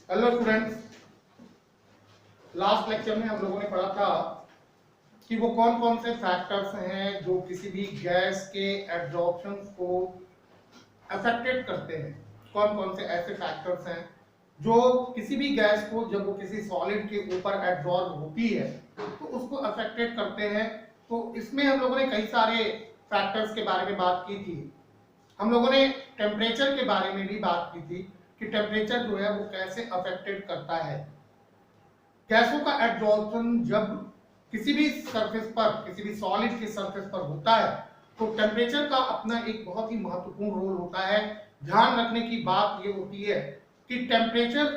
Hello students, last lecture में हम लोगों ने पढ़ा था कि वो कौन कौन से फैक्टर्स हैं जो किसी भी गैस के एब्जॉर्प्शन को अफेक्टेड करते हैं। कौन कौन से ऐसे फैक्टर्स हैं जो किसी भी गैस को जब वो किसी सॉलिड के ऊपर एब्जॉर्ब होती है तो उसको अफेक्टेड करते हैं। तो इसमें हम लोगों ने कई सारे फैक्टर्स के बारे में बात की थी। हम लोगों ने टेम्परेचर के बारे में भी बात की थी कि टेम्परेचर जो है वो कैसे अफेक्टेड करता है गैसों का एब्जॉर्प्शन। जब किसी भी सरफेस पर, किसी भी सॉलिड के सरफेस पर होता है तो टेम्परेचर का अपना एक बहुत ही महत्वपूर्ण रोल होता है। ध्यान रखने की बात ये होती है कि टेम्परेचर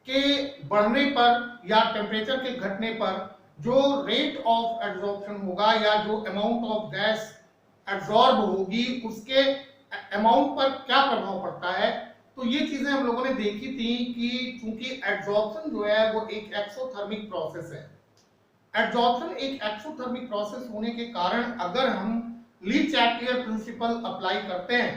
के बढ़ने पर या टेम्परेचर के घटने पर जो रेट ऑफ एब्जॉर्प्शन होगा या जो अमाउंट ऑफ गैस एब्जॉर्ब होगी उसके अमाउंट पर क्या प्रभाव पड़ता है। तो ये चीजें हम लोगों ने देखी थी कि चूंकि एब्जॉर्प्शन जो है वो एक एक्सोथर्मिक प्रोसेस है। एब्जॉर्प्शन एक एक्सोथर्मिक प्रोसेस होने के कारण अगर हम ली-चैटलियर प्रिंसिपल अप्लाई करते हैं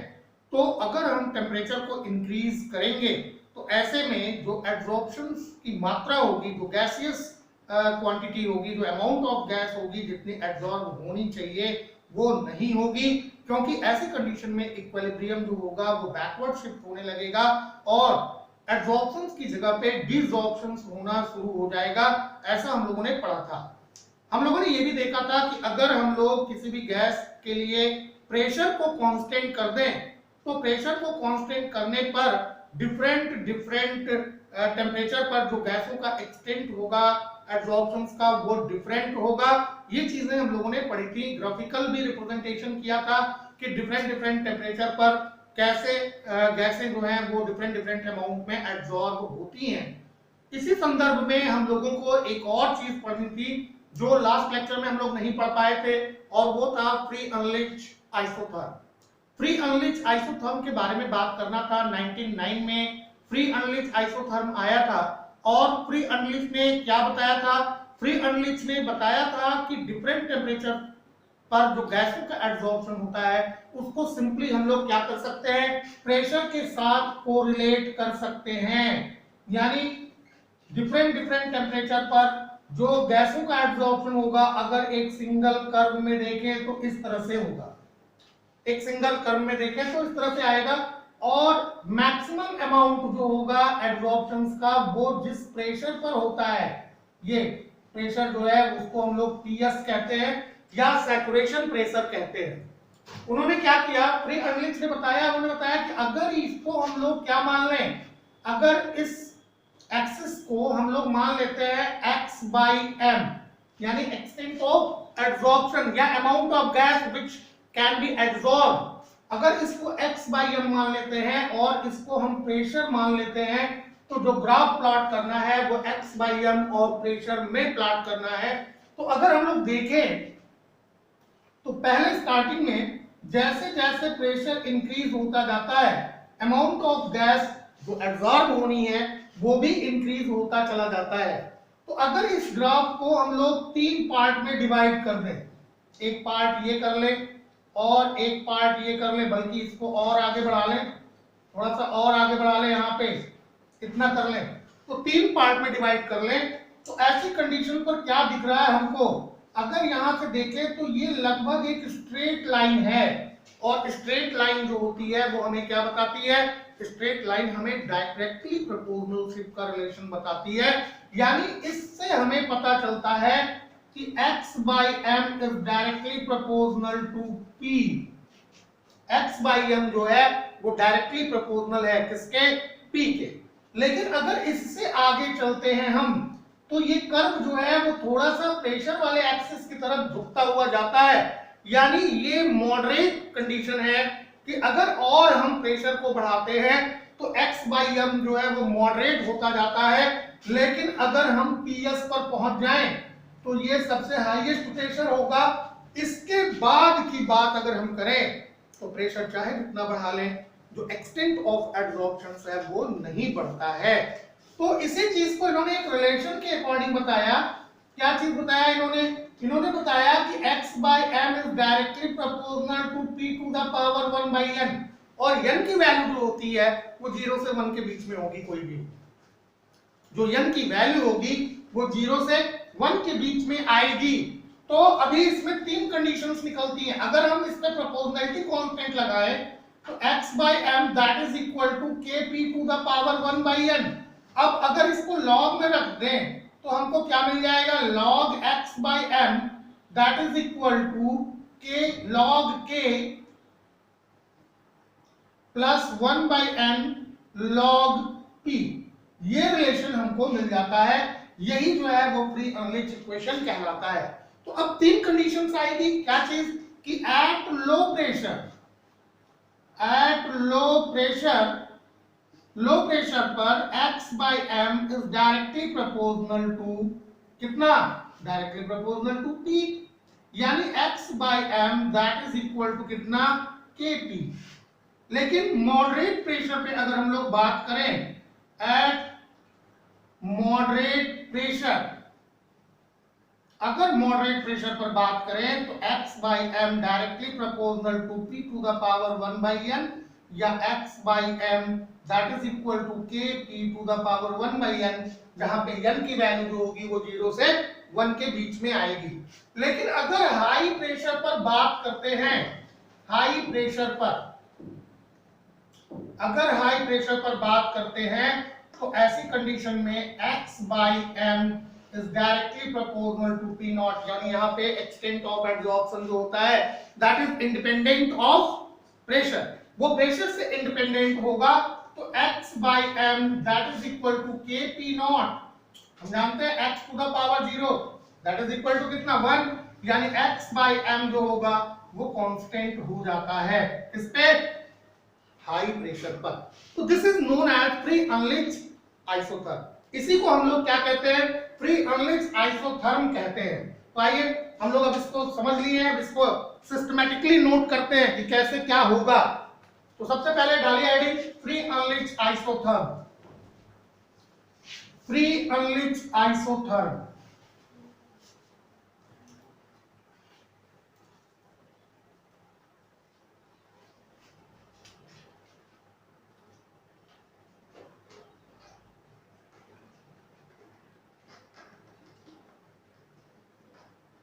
तो अगर हम टेम्परेचर को इंक्रीज करेंगे तो ऐसे में जो एब्जॉर्प्शन की मात्रा होगी, जो गैसियस क्वांटिटी होगी, जो अमाउंट ऑफ गैस होगी जितनी एब्जॉर्ब होनी चाहिए वो नहीं होगी, क्योंकि ऐसी कंडीशन में इक्विलिब्रियम जो होगा वो बैकवर्ड शिफ्ट होने लगेगा और एब्जॉर्प्शंस की जगह पे डिसॉर्प्शंस होना शुरू हो जाएगा। ऐसा हम लोगों ने पढ़ा था। हम लोगों ने ये भी देखा था कि अगर हम लोग किसी भी गैस के लिए प्रेशर को कांस्टेंट कर दें तो प्रेशर को कांस्टेंट करने पर डिफरेंट टेम्परेचर पर जो गैसों का एक्सटेंट होगा एब्जॉर्प्शंस का वो डिफरेंट होगा। ये चीजें हम लोगों ने पढ़ी थी। ग्राफिकल भी रिप्रेजेंटेशन किया था कि डिफरेंट टेम्परेचर पर कैसे गैसें जो हैं वो डिफरेंट अमाउंट में एब्जॉर्ब होती हैं। इसी संदर्भ में हम लोगों को एक और चीज पढ़नी थी जो लास्ट लेक्चर में हम लोग नहीं पढ़ पाए थे और वो था फ्री अनलिच्ड आइसोथर्म। फ्री अनलिच्ड आइसोथर्म के बारे में बात करना था। 1909 में फ्री अनलिच्ड आइसोथर्म आया था और फ्री अनलिच्ड ने क्या बताया था? फ्री अनलिच्ड ने बताया था कि डिफरेंट टेम्परेचर पर जो गैसों का एब्जॉर्प्शन होता है उसको सिंपली हम लोग क्या कर सकते हैं? प्रेशर के साथ कोरिलेट कर सकते हैं। यानी डिफरेंट टेम्परेचर पर जो गैसों का एब्जॉर्प्शन होगा अगर एक सिंगल कर्व में देखें तो इस तरह से होगा, एक सिंगल कर्व में देखें तो इस तरह से आएगा और मैक्सिमम अमाउंट जो होगा एब्जॉर्प्शंस का वो जिस प्रेशर पर होता है, ये प्रेशर जो है उसको हम लोग पीएस कहते हैं या सैचुरेशन प्रेशर कहते हैं। उन्होंने क्या किया? फ्री अनलिच्ड ने बताया, उन्होंने बताया कि अगर इसको हम लोग क्या मान लें, अगर इस एक्सिस को हम लोग मान लेते हैं x by m यानी एक्सटेंट ऑफ एब्जॉर्प्शन या amount of gas which can be absorb, अगर इसको x by m मान लेते हैं और इसको हम प्रेशर मान लेते हैं तो जो ग्राफ प्लॉट करना है वो x by m और प्रेशर में प्लॉट करना है। तो अगर हम लोग देखें तो पहले स्टार्टिंग में जैसे जैसे प्रेशर इंक्रीज होता जाता है अमाउंट ऑफ गैस जो एब्जॉर्ब होनी है वो भी इंक्रीज होता चला जाता है। तो अगर इस ग्राफ को हम लोग तीन पार्ट में डिवाइड कर दें, एक पार्ट ये कर लें और एक पार्ट ये कर लें, बल्कि इसको और आगे बढ़ा लें, थोड़ा सा और आगे बढ़ा लें, यहाँ पे इतना कर लें, तो तीन पार्ट में डिवाइड कर लें तो ऐसी कंडीशन पर क्या दिख रहा है हमको? अगर यहां से देखें तो ये लगभग एक स्ट्रेट लाइन है और स्ट्रेट लाइन जो होती है वो हमें क्या बताती है? स्ट्रेट लाइन हमें डायरेक्टली प्रोपोर्शनलशिप का रिलेशन बताती है। यानी इससे हमें पता चलता है कि x by m is directly proportional to p। x by m जो है वो डायरेक्टली प्रोपोर्शनल है किसके? p के। लेकिन अगर इससे आगे चलते हैं हम तो ये कर्व जो है वो थोड़ा सा प्रेशर वाले एक्सिस की तरफ झुकता हुआ जाता है। यानी ये मॉडरेट कंडीशन है कि अगर और हम प्रेशर को बढ़ाते हैं तो x by m जो है वो मॉडरेट होता जाता है, लेकिन अगर हम PS पर पहुंच जाएं तो ये सबसे हाईएस्ट प्रेशर होगा। इसके बाद की बात अगर हम करें तो प्रेशर चाहे जितना बढ़ा लें जो एक्सटेंट ऑफ एब्जॉर्प्शन है वो नहीं बढ़ता है। तो इसी चीज को इन्होंने एक रिलेशन के अकॉर्डिंग बताया। क्या चीज बताया इन्होंने बताया कि x by m is directly proportional to p to the power 1 by n और n की वैल्यू जो होती है वो 0 से 1 के बीच में होगी कोई भी। जो n की वैल्यू होगी वो 0 से 1 के बीच में आएगी। तो अभी इसमें तीन कंडीशंस निकलती हैं। अगर हम इस पे प्रोपोर्शनैलिटी कांस्टेंट लगाएं तो x by m that is equal to kp to the power 1 by n। अब अगर इसको log में रख दें तो हमको क्या मिल जाएगा, log x by m that is equal to k log k plus 1 by n log p। ये रिलेशन हमको मिल जाता है, यही जो है वो फ्री अनलिच इक्वेशन कहलाता है। तो अब तीन कंडीशंस आएगी, क्या चीज कि एट लो प्रेशर पर x by m is directly proportional to कितना, डायरेक्टली प्रोपोर्शनल टू p, यानी x by m that is equal to कितना, kp। लेकिन मॉडरेट प्रेशर पे अगर हम लोग बात करें, एट मॉडरेट प्रेशर, अगर मॉडरेट प्रेशर पर बात करें तो x by m directly proportional to p to the power 1 by n, या x by m that is equal to k p to the power 1 by n, जहां पे n की value जो होगी वो 0 से 1 के बीच में आएगी। लेकिन अगर हाई प्रेशर पर बात करते हैं, हाई प्रेशर पर, अगर हाई प्रेशर पर बात करते हैं तो ऐसी कंडीशन में x by m is directly proportional to p not, यानी यहाँ पे एक्सटेंट ऑफ एब्जॉर्प्शन जो होता है that is independent of pressure, वो प्रेशर से इंडिपेंडेंट होगा। तो x by m that is equal to k p not, हम जानते हैं x to the power 0 that is equal to कितना 1, यानी x by m जो होगा वो कांस्टेंट हो जाता है किस पे, हाई प्रेशर पर। तो this is known as Freundlich isotherm. इसी को हम लोग क्या कहते हैं, फ्री अनलिच आइसोथर्म कहते हैं। तो आइए हम लोग अब इसको समझ लिए हैं, इसको सिस्टमैटिकली नोट करते हैं कि कैसे क्या होगा। तो सबसे पहले डालिए heading Freundlich isotherm, Freundlich isotherm.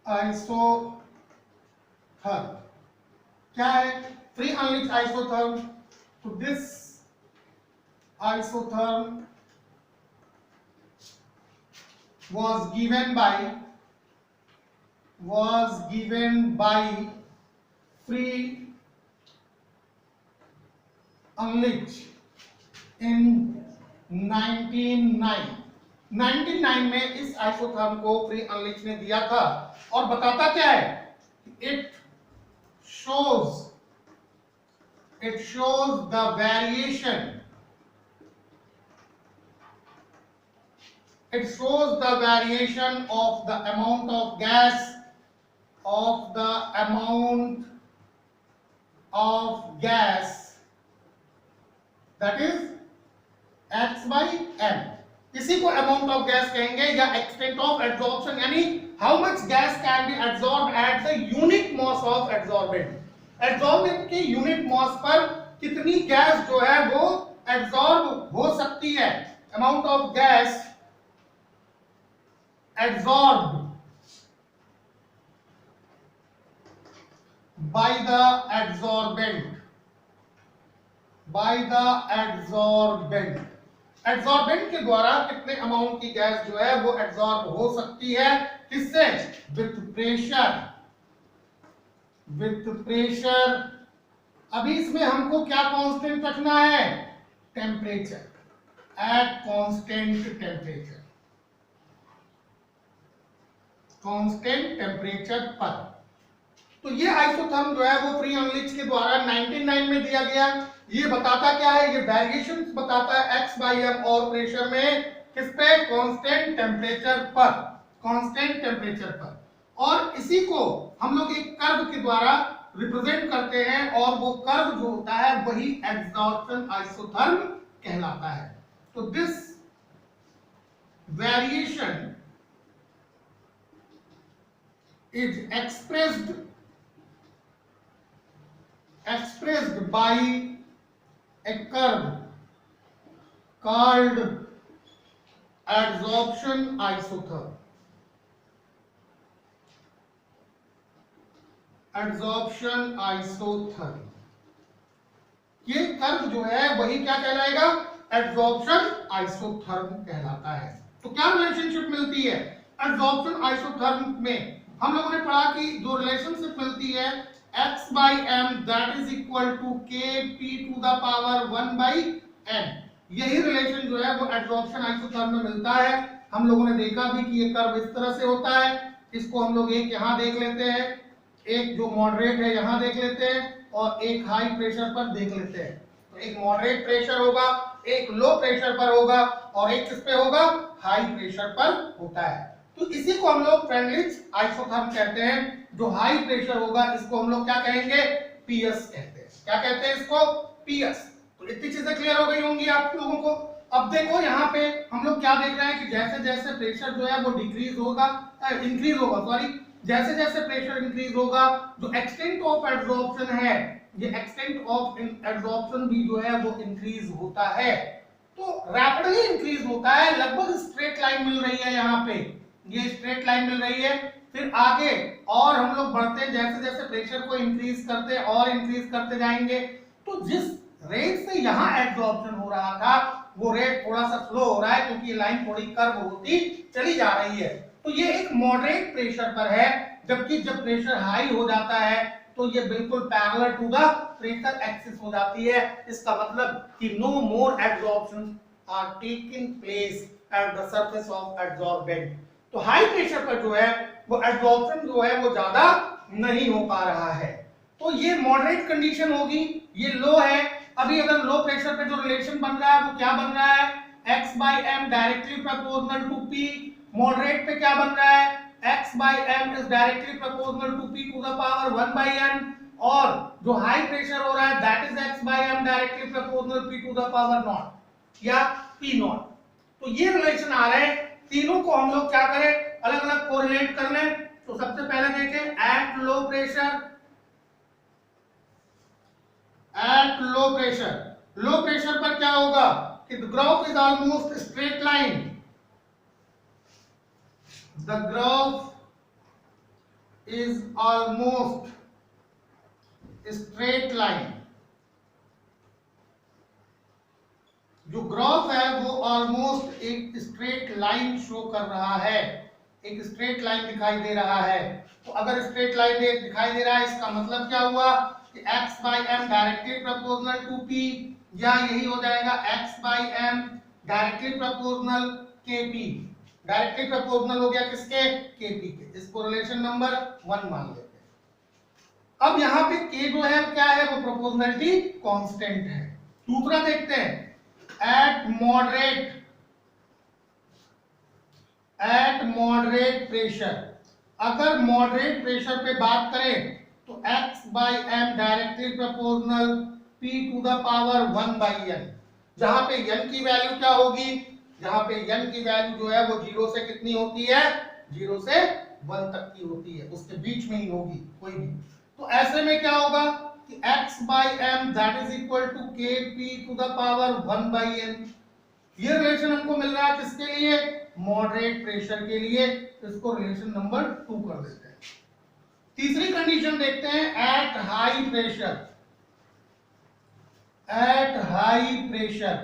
Isotherm क्या है, फ्री अनलिच आइसोथर्म। तो this isotherm was given by free अनलिच in 1909 में इस आइसोथर्म को फ्री अनलिच ने दिया था, और बताता क्या है, it shows the variation, it shows the variation of the amount of gas, that is x by m। इसी को अमाउंट ऑफ गैस कहेंगे, या एक्सटेंट ऑफ एब्जॉर्प्शन, यानी how much gas can be absorb at the unit mass of absorbent. Absorbent के unit mass पर कितनी gas जो है वो एब्जॉर्ब हो सकती है, amount of gas absorbed by the adsorbent, adsorbent के द्वारा कितने अमाउंट की गैस जो है वो एड्सॉर्ब हो सकती है, किससे, विथ प्रेशर। अभी इसमें हमको क्या कांस्टेंट रखना है, टेम्परेचर, एट कांस्टेंट टेम्परेचर पर। तो ये आइसोथर्म जो है वो फ्री अनलिच के द्वारा 1909 में दिया गया। ये बताता क्या है, ये वेरिएशन बताता है x by m और प्रेशर में, किस पे, कांस्टेंट टेम्परेचर पर। और इसी को हम लोग एक कर्व के द्वारा रिप्रेजेंट करते हैं, और वो कर्व जो होता है वही एब्जॉर्प्शन आइसोथर्म कहलाता है। तो this variation is expressed by a curve called adsorption isotherm, adsorption isotherm, ये कर्व जो है वही क्या कहलाएगा, एड्सॉर्प्शन आइसोथर्म कहलाता है। तो क्या रिलेशनशिप मिलती है एड्सॉर्प्शन आइसोथर्म में? हम लोगों ने पढ़ा कि जो रिलेशनशिप मिलती है x by m that is equal to kp to the power 1 by n, यही रिलेशन जो है वो एड्सॉर्प्शन आइसोथर्म में मिलता है। हम लोगों ने देखा भी कि ये कर्व इस तरह से होता है, इसको हम लोग एक यहाँ देख लेते हैं, एक जो मॉडरेट है यहाँ देख लेते हैं और एक हाई प्रेशर पर देख लेते हैं। तो एक मॉडरेट प्रेशर होगा, एक लो प्रेशर पर होगा और एक किस पे होगा, हाई प्रेशर पर होता है। तो इसी को हम लोग फ्रेंडलिच आइसोथर्म कहते हैं। जो हाई प्रेशर होगा इसको हम लोग क्या कहेंगे, पीएस कहते हैं। क्या कहते हैं इसको, पीएस। तो इतनी चीजें क्लियर हो गई होंगी आप लोगों को। अब देखो यहाँ पे हम लोग क्या देख रहे हैं कि जैसे जैसे प्रेशर जो है वो डिक्रीज होगा, इंक्रीज होगा, सॉरी, जैसे जैसे प्रेशर इंक्रीज होगा जो एक्सटेंट ऑफ एड्सॉर्प्शन है, ये एक्सटेंट ऑफ एड्सॉर्प्शन भी जो है वो इंक्रीज होता है। तो रैपिडली इंक्रीज होता है, लगभग स्ट्रेट लाइन मिल रही है यहाँ पे, ये स्ट्रेट लाइन मिल रही है। फिर आगे और हम लोग बढ़ते हैं, जैसे जैसे प्रेशर को इंक्रीज करते और इंक्रीज करते जाएंगे, तो जिस रेट से यहाँ एड्सॉर्प्शन हो रहा था वो रेट थोड़ा सा स्लो हो रहा है क्योंकि लाइन थोड़ी कर्व होती चली जा रही है। तो ये एक मॉडरेट प्रेशर पर है, जबकि जब प्रेशर हाई हो जाता है तो ये बिल्कुल parallel to the pressure axis हो जाती है। इसका मतलब कि no more adsorption are taking place at the surface of adsorbent. तो हाई प्रेशर पर जो है वो एड्सॉर्प्शन जो है वो ज्यादा नहीं हो पा रहा है। तो ये मॉडरेट कंडीशन होगी, ये लो है। अभी अगर लो प्रेशर पे जो रिलेशन बन रहा है वो क्या बन रहा है, x by m directly proportional to p। Moderate पे क्या बन रहा है, x by m is directly proportional to p to the power 1 by n। और जो हाई प्रेशर हो रहा है that is x by m directly proportional p to the power not या p नॉट। तो ये रिलेशन आ रहे हैं, तीनों को हम लोग क्या करें, अलग अलग कोरिलेट कर लें। तो सबसे पहले देखें eight low pressure, eight low pressure, लो प्रेशर पर क्या होगा कि the graph is almost straight line, the graph is almost straight line. जो ग्राफ है वो ऑलमोस्ट एक स्ट्रेट लाइन शो कर रहा है, एक स्ट्रेट लाइन दिखाई दे रहा है। तो अगर स्ट्रेट लाइन दिखाई दे रहा है इसका मतलब क्या हुआ कि x by m directly proportional to p, या यही हो जाएगा x by m directly proportional kp। Directly proportional हो गया किसके, kp के। इसको रिलेशन नंबर 1 मान लेते हैं। अब यहाँ पे k जो है क्या है, वो प्रोपोर्शनलिटी कांस्टेंट है। दूसरा देखते हैं एट मॉडरेट प्रेशर। अगर मॉडरेट प्रेशर पे बात करें तो x by m directly proportional p to the power 1 by n। जहां पे n की वैल्यू क्या होगी, जहां पे n की वैल्यू जो है वो 0 से कितनी होती है, 0 से 1 तक की होती है, उसके बीच में ही होगी कोई भी। तो ऐसे में क्या होगा कि x by m that is equal to kp to the power 1 by n। ये रिलेशन हमको मिल रहा है किसके लिए, मॉडरेट प्रेशर के लिए। इसको रिलेशन नंबर 2 कर देते हैं। तीसरी कंडीशन देखते हैं at high pressure, at high pressure.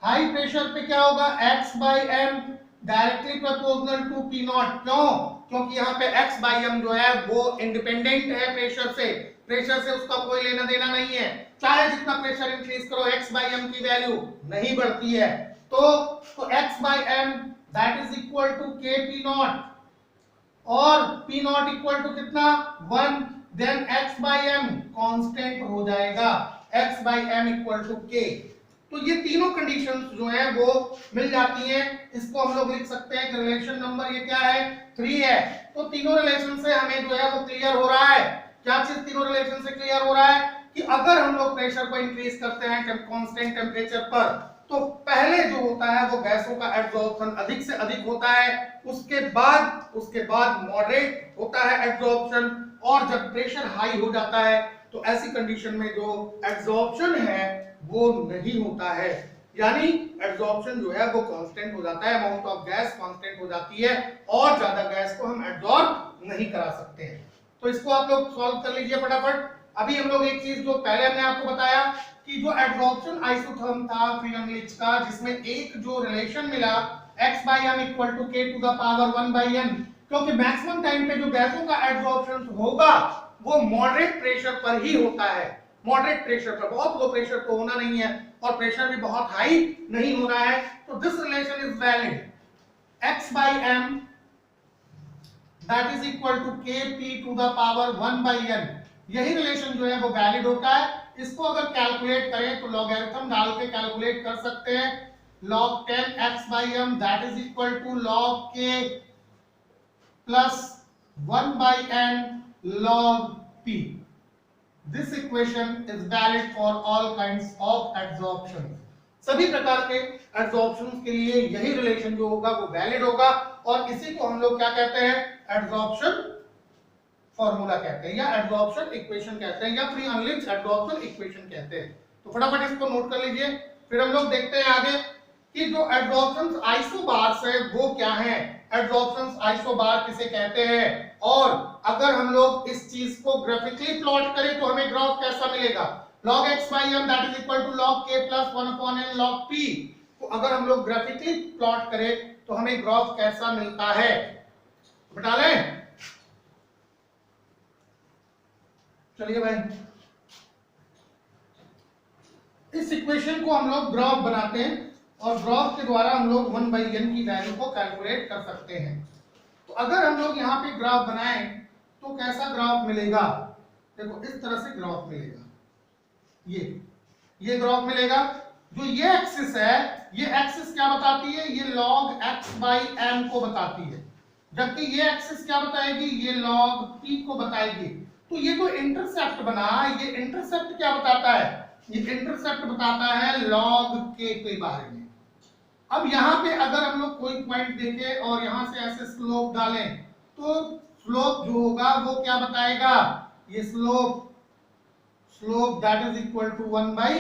High pressure पे क्या होगा, x by m directly proportional to p not. क्यों, क्योंकि यहाँ पे x by m जो है वो इंडिपेंडेंट है प्रेशर से, प्रेशर से उसका कोई लेना देना नहीं है। चाहे जितना प्रेशर इंक्रीज करो x by m की वैल्यू नहीं बढ़ती है। तो x by m that is equal to kp not, और p नॉट इक्वल टू कितना 1, then x by m constant हो जाएगा, x by m equal to k। तो ये तीनों कंडीशंस जो है वो मिल जाती हैं। इसको हम लोग लिख सकते हैं कि रिलेशन नंबर ये क्या है, 3 है। तो तीनों रिलेशन से हमें जो है वो क्लियर हो रहा है, क्या चीज तीनों रिलेशन से क्लियर हो रहा है कि अगर हम लोग प्रेशर को इंक्रीज करते हैं कांस्टेंट टेम्परेचर पर, तो पहले जो होता है वो गैसों का एब्जॉर्प्शन अधिक से अधिक होता है, उसके बाद मॉडरेट होता है एब्जॉर्प्शन, और जब प्रेशर हाई हो जाता है तो ऐसी कंडीशन में जो एब्जॉर्प्शन है वो नहीं होता है। यानी एब्जॉर्प्शन जो है वो कांस्टेंट हो जाता है, अमाउंट ऑफ गैस कांस्टेंट हो जाती है और ज्यादा गैस को हम एब्जॉर्ब नहीं करा सकते हैं। तो इसको आप लोग सॉल्व कर लीजिए फटाफट। अभी हम लोग एक चीज जो पहले हमने आपको बताया कि जो एब्जॉर्प्शन आइसोथर्म था फ्रीडम लिच का, जिसमें एक जो रिलेशन मिला x by m equal to k to the power 1 by n, क्योंकि मैक्सिमम टाइम पे जो गैसों का एब्जॉर्प्शन होगा वो मॉडरेट प्रेशर पर ही होता है। मॉडरेट प्रेशर पर, बहुत लो प्रेशर तो होना नहीं है और प्रेशर भी बहुत हाई नहीं होना है। तो this relation is valid, x by m that is equal to kp to the power 1 by n, यही रिलेशन जो है वो वैलिड होता है। इसको अगर कैलकुलेट करें तो लॉगरिथम डाल के कैलकुलेट कर सकते हैं। log 10 x by m that is equal to log k plus 1 by n log p। This equation is valid for all kinds of absorption. सभी प्रकार के एब्जॉर्प्शन के लिए यही रिलेशन जो होगा वो वैलिड होगा और इसी को हम लोग क्या कहते हैं, एब्जॉर्प्शन फॉर्मूला कहते हैं या एब्जॉर्प्शन इक्वेशन कहते हैं या फ्री अनलिंक्ड एब्जॉर्प्शन इक्वेशन कहते हैं। तो फटाफट इसको नोट कर लीजिए, फिर हम लोग देखते हैं आगे कि जो एब्जॉर्प्शन आइसोबार्स है वो क्या है, एब्जॉर्प्शन आइसोबार किसे कहते हैं, और अगर हम लोग इस चीज को ग्राफिकली प्लॉट करें तो हमें ग्राफ कैसा मिलेगा, log x by m that is equal to log k plus 1 upon n log p। तो अगर हम लोग ग्राफिकली प्लॉट करें तो हमें ग्राफ कैसा मिलता है, बता लें। चलिए भाई, इस इक्वेशन को हम लोग ग्राफ बनाते हैं और ग्राफ के द्वारा हम लोग 1 by n की वैल्यू को कैलकुलेट कर सकते हैं। तो अगर हम लोग यहाँ पे ग्राफ बनाएं तो कैसा ग्राफ मिलेगा, देखो इस तरह से ग्राफ मिलेगा, ये ग्राफ मिलेगा। जो ये एक्सिस है, ये एक्सिस क्या बताती है, ये log x by m को बताती है, जबकि ये एक्सिस क्या बताएगी, ये log p को बताएगी। तो ये जो इंटरसेप्ट बना, ये इंटरसेप्ट क्या बताता है, ये इंटरसेप्ट बताता है log k के बारे में। अब यहाँ पे अगर हम लोग कोई पॉइंट देखें और यहाँ से ऐसे स्लोप डालें तो स्लोप जो होगा वो क्या बताएगा, ये slope that is equal to 1 by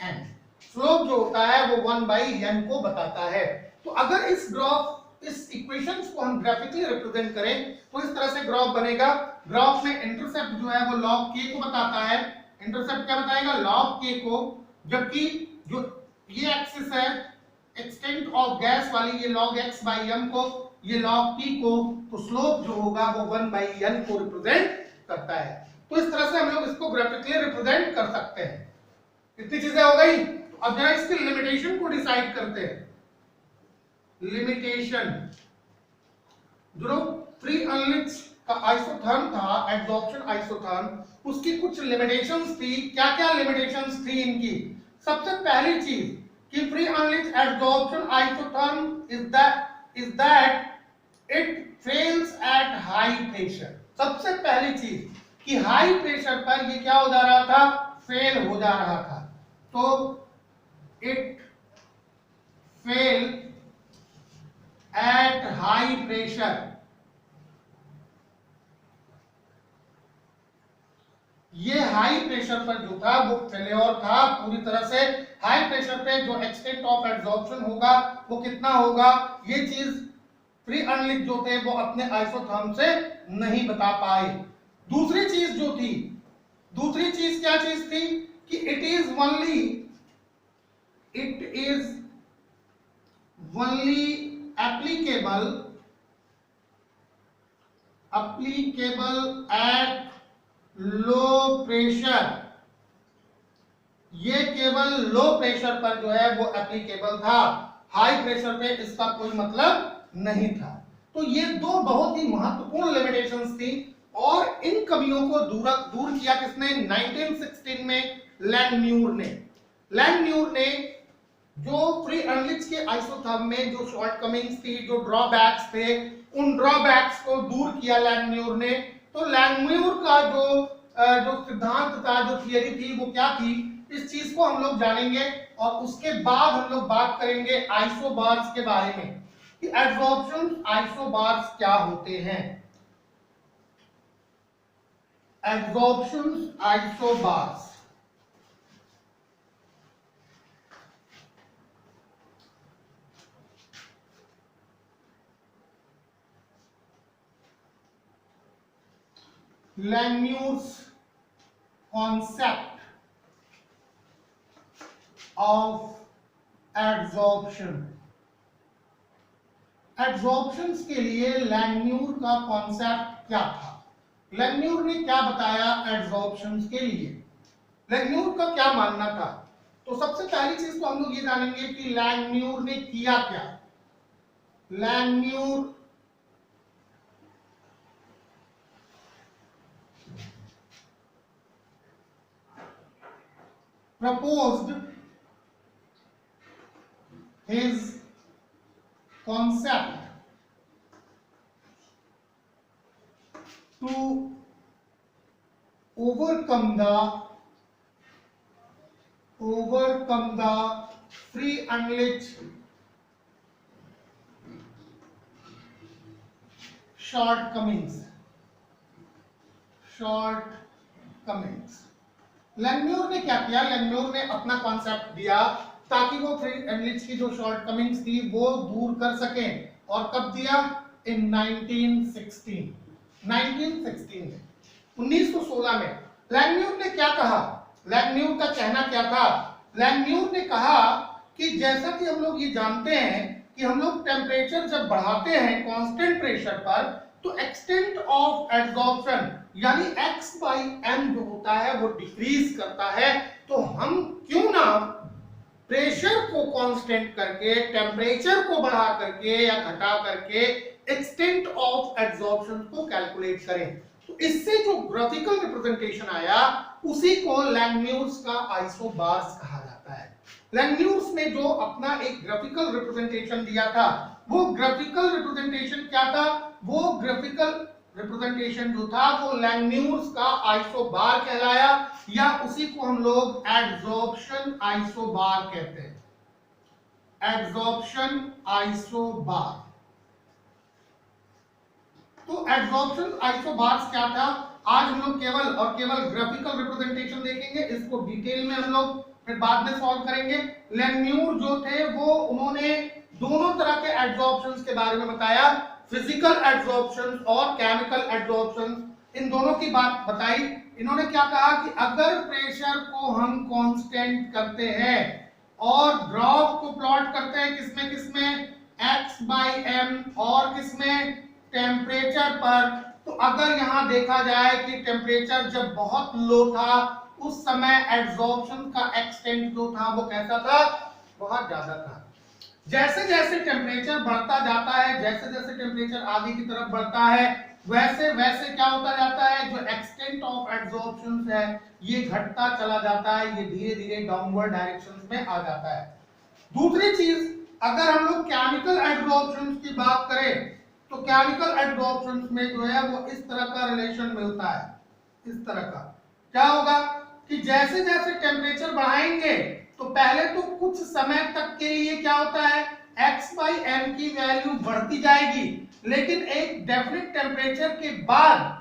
n, slope जो होता है वो 1 by n को बताता है। तो अगर इस इक्वेशंस को हम ग्राफिकली रिप्रेजेंट करें तो इस तरह से ग्राफ बनेगा। ग्राफ में इंटरसेप्ट जो है वो log k को बताता है, इंटरसेप्ट क्या बताएगा, log k को, जबकि जो ये एक्सिस है एक्सटेंट ऑफ गैस वाली, ये log x by m को, ये log p को, तो स्लोप जो होगा वो 1 by n को रिप्रेजेंट करता है। तो इस तरह से हम लोग इसको ग्राफिकली रिप्रेजेंट कर सकते हैं। इतनी चीजें हो गई। अब जरा इसकी लिमिटेशन को डिसाइड करते हैं। लिमिटेशन, जो फ्री अनलिंक्ड का आइसोथर्म था, एब्जॉर्प्शन आइसोथर्म, उसकी कुछ लिमिटेशंस थी। क्या क्या लिमिटेशंस थी इनकी, सबसे पहली चीज कि free unlinked absorption isotherm is that it fails eight high pressure. सबसे पहली चीज कि हाई प्रेशर पर ये क्या हो जा रहा था, फेल हो जा रहा था। तो it fail eight high pressure, ये हाई प्रेशर पर जो था वो फेल्योर था पूरी तरह से। हाई प्रेशर पे जो एक्सटेंट ऑफ एब्जॉर्प्शन होगा वो कितना होगा, ये चीज फ्री अनलिंक्ड जो थे वो अपने आइसोथर्म से नहीं बता पाए। दूसरी चीज जो थी, दूसरी चीज क्या चीज थी कि it is only applicable eight low pressure, ये केवल लो प्रेशर पर जो है वो एप्लीकेबल था, हाई प्रेशर पे इसका कोई मतलब नहीं था। तो ये दो बहुत ही महत्वपूर्ण लिमिटेशंस थी और इन कमियों को दूर किया किसने, 1916 में लैंगम्यूर ने जो फ्री अनलिंक्ड के आइसोथर्म में जो शॉर्टकमिंग्स थी, जो ड्रॉबैक्स थे, उन ड्रॉबैक्स को दूर किया लैंगम्यूर ने। तो लैंगम्यूर का जो सिद्धांत था, जो थियरी थी, वो क्या थी, इस चीज को हम लोग जानेंगे और उसके बाद हम लोग बात करेंगे आइसोबार्स के बारे में कि एब्जॉर्प्शन आइसोबार्स क्या होते हैं। Absorption isobars, Langmuir's concept of adsorption. एड्सॉर्प्शंस के लिए लैंगम्यूर का कॉन्सेप्ट क्या था? लैंगम्यूर ने क्या बताया एड्सॉर्प्शंस के लिए? लैंगम्यूर का क्या मानना था? तो सबसे पहली चीज तो हम लोग ये जानेंगे कि लैंगम्यूर ने किया क्या। लैंगम्यूर proposed his concept to overcome the free Unlich shortcomings. लैंगम्यूर ने क्या किया? लैंगम्यूर ने अपना कॉन्सेप्ट दिया ताकि वो फ्री एनलिच की जो शॉर्टकमिंग्स थी वो दूर कर सकें। और कब दिया? इन 1916 में, 1916 में। लैंगम्यूर ने क्या कहा? लैंगम्यूर का कहना क्या था? लैंगम्यूर ने कहा कि जैसा कि हम लोग ये जानते हैं कि हम लोग टेम्परेचर जब बढ़ाते हैं कांस्टेंट प्रेशर पर तो एक्सटेंट ऑफ एड्सॉर्प्शन यानी x by m जो होता है वो डिक्रीज करता है। तो हम क्यों ना प्रेशर को कांस्टेंट करके टेम्परेचर को बढ़ा करके या घटा करके एक्सटेंट ऑफ एड्सॉर्प्शन को कैलकुलेट करें। तो इससे जो ग्राफिकल रिप्रेजेंटेशन आया उसी को लैंगम्यूर्स का आइसोबार्स कहा जाता है। लैंगम्यूर्स ने जो अपना एक ग्राफिकल रिप्रेजेंटेशन दिया था वो ग्राफिकल रिप्रेजेंटेशन क्या था? वो ग्राफिकल रिप्रेजेंटेशन जो था वो लैंगम्यूर्स का आइसोबार कहलाया, या उसी को हम लोग एड्सॉर्प्शन आइसोबार कहते हैं। Adsorption isobar. तो एड्सॉर्प्शन आइसोबार्स क्या था? आज हम लोग केवल और केवल ग्राफिकल रिप्रेजेंटेशन देखेंगे, इसको डिटेल में हम लोग फिर बाद में सॉल्व करेंगे। लैंगम्यूर जो थे वो उन्होंने दोनों तरह के एड्सॉर्प्शंस के बारे में बताया, फिजिकल एड्सॉर्प्शन और केमिकल एड्सॉर्प्शन, इन दोनों की बात बताई। इन्होंने क्या कहा कि अगर प्रेशर को हम कांस्टेंट करते हैं और ग्राफ को प्लॉट करते हैं किसमें x by m और किसमें टेम्परेचर पर, तो अगर यहां देखा जाए कि टेम्परेचर जब बहुत लो था उस समय एड्सॉर्प्शन का एक्सटेंट जो था वो कैसा था? बहुत ज्यादा था। जैसे जैसे टेम्परेचर बढ़ता जाता है, जैसे जैसे टेम्परेचर आगे की तरफ बढ़ता है वैसे वैसे क्या होता जाता है? जो एक्सटेंट ऑफ एड्सॉर्प्शन है ये घटता चला जाता है, ये धीरे धीरे डाउनवर्ड डायरेक्शन में आ जाता है। दूसरी चीज, अगर हम लोग केमिकल एड्सॉर्प्शन की बात करें तो केमिकल एड्सॉर्प्शन में जो है वो इस तरह का रिलेशन मिलता है। इस तरह का क्या होगा कि जैसे जैसे टेम्परेचर बढ़ाएंगे तो पहले तो कुछ समय तक के लिए क्या होता है? x by m की वैल्यू बढ़ती जाएगी, लेकिन एक डेफिनेट टेम्परेचर के बाद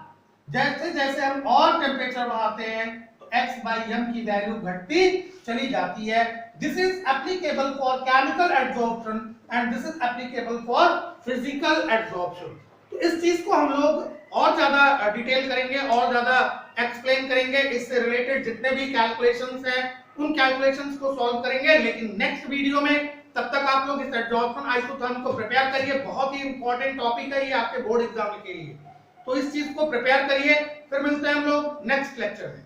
जैसे जैसे हम और टेम्परेचर बढ़ाते हैं तो x by m की वैल्यू घटती चली जाती है। This is applicable for chemical adsorption and this is applicable for physical adsorption. तो इस चीज को हम लोग और ज्यादा डिटेल करेंगे और ज्यादा एक्सप्लेन करेंगे। इससे रिलेटेड जितने भी कैलकुलेशंस हैं उन कैलकुलेशंस को सॉल्व करेंगे, लेकिन नेक्स्ट वीडियो में। तब तक आप लोग इस एड्सॉर्प्शन आइसोथर्म को प्रिपेयर करिए, बहुत ही इंपॉर्टेंट टॉपिक है ये आपके बोर्ड एग्जाम के लिए। तो इस चीज को प्रिपेयर करिए, फिर मिलते हैं हम लोग नेक्स्ट लेक्चर में।